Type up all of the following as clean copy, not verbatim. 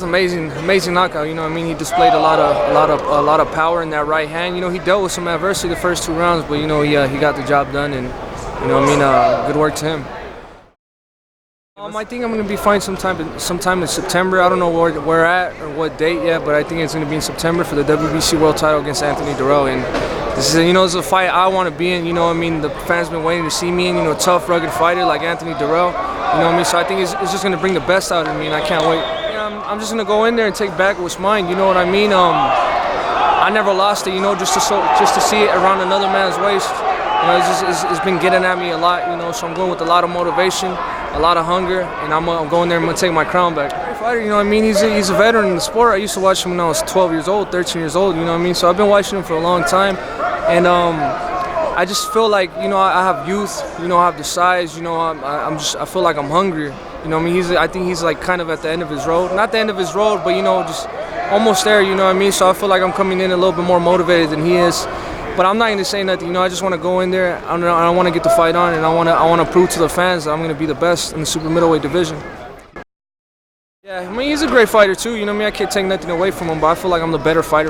was an amazing knockout. You know what I mean? He displayed a lot of power in that right hand. You know, he dealt with some adversity the first 2 rounds, but you know, he got the job done, and you know what I mean? Good work to him. I think I'm going to be fighting sometime in September. I don't know where we're at or what date yet, but I think it's going to be in September for the WBC World Title against Anthony Dirrell. And this is, you know, it's a fight I want to be in. You know what I mean? The fans been waiting to see me in. You know, a tough, rugged fighter like Anthony Dirrell. You know what I mean? So I think it's just going to bring the best out of me, and I can't wait. I'm just going to go in there and take back what's mine. You know what I mean? I never lost it. You know, just to see it around another man's waist. You know, it's been getting at me a lot. You know, so I'm going with a lot of motivation, a lot of hunger, and I'm going there and I'm gonna take my crown back. Fighter, you know what I mean? He's a veteran in the sport. I used to watch him when I was 12 years old, 13 years old. You know what I mean? So I've been watching him for a long time, and I just feel like, you know, I have youth. You know, I have the size. You know, I feel like I'm hungry. You know what I mean? I think he's like kind of at the end of his road. Not the end of his road, but you know, just almost there. You know what I mean? So I feel like I'm coming in a little bit more motivated than he is. But I'm not going to say nothing, you know, I just want to go in there, I want to get the fight on, and I want to prove to the fans that I'm going to be the best in the super middleweight division. Yeah, I mean, he's a great fighter too, you know what I mean? I can't take nothing away from him, but I feel like I'm the better fighter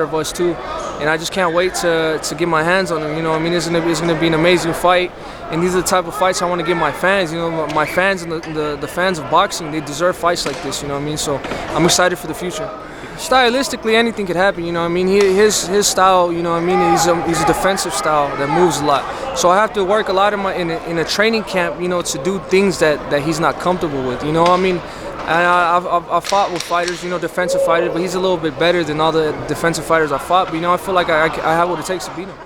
of us too. And I just can't wait to get my hands on him, you know what I mean? It's going to be an amazing fight, and these are the type of fights I want to give my fans, you know, my fans and the fans of boxing, they deserve fights like this, you know what I mean? So I'm excited for the future. Stylistically, anything could happen, you know what I mean? His style, you know what I mean, he's a defensive style that moves a lot. So I have to work a lot in a training camp, you know, to do things that he's not comfortable with, you know what I mean? And I've fought with fighters, you know, defensive fighters, but he's a little bit better than all the defensive fighters I fought, but you know, I feel like I have what it takes to beat him.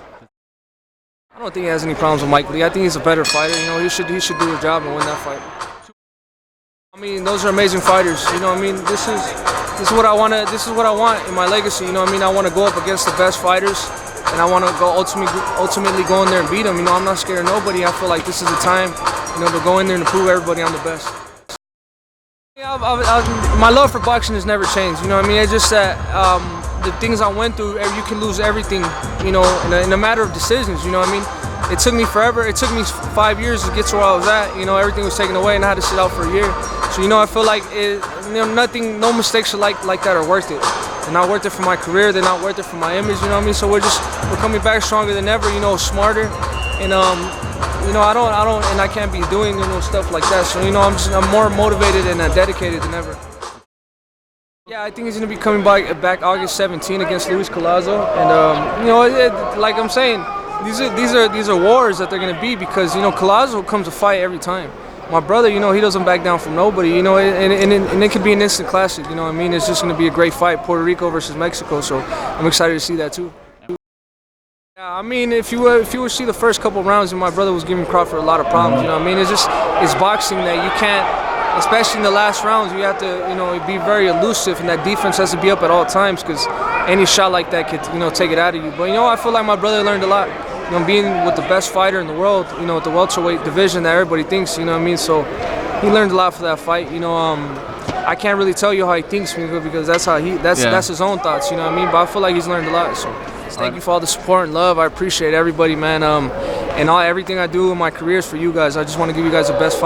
I don't think he has any problems with Mike Lee. I think he's a better fighter, you know, he should do his job and win that fight. I mean, those are amazing fighters, you know what I mean? This is what I want in my legacy, you know what I mean? I want to go up against the best fighters, and I want to go ultimately go in there and beat them. You know, I'm not scared of nobody. I feel like this is the time, you know, to go in there and to prove everybody I'm the best. Yeah, my love for boxing has never changed, you know what I mean? It's just that the things I went through, you can lose everything, you know, in a matter of decisions, you know what I mean? It took me forever. It took me 5 years to get to where I was at. You know, everything was taken away, and I had to sit out for a year. So, you know, I feel like no mistakes like that are worth it. They're not worth it for my career. They're not worth it for my image. You know what I mean? So we're coming back stronger than ever. You know, smarter, and you know, I can't be doing, you know, stuff like that. So, you know, I'm more motivated and dedicated than ever. Yeah, I think he's going to be coming back August 17 against Collazo, and you know, like I'm saying. These are wars that they're gonna be, because you know Collazo comes to fight every time. My brother, you know, he doesn't back down from nobody, you know, and it could be an instant classic, you know what I mean? It's just gonna be a great fight, Puerto Rico versus Mexico, so I'm excited to see that too. Yeah, I mean, if you would see the first couple rounds, and my brother was giving Crawford a lot of problems, you know what I mean? It's boxing that you can't, especially in the last rounds, you have to, you know, be very elusive, and that defense has to be up at all times, because any shot like that could, you know, take it out of you. But you know, I feel like my brother learned a lot. You know, being with the best fighter in the world, you know, at the welterweight division that everybody thinks, you know what I mean? So he learned a lot for that fight. You know, I can't really tell you how he thinks, because that's his own thoughts, you know what I mean? But I feel like he's learned a lot. So thank you for all the support and love. I appreciate everybody, man. And everything I do in my career is for you guys. I just want to give you guys the best fight.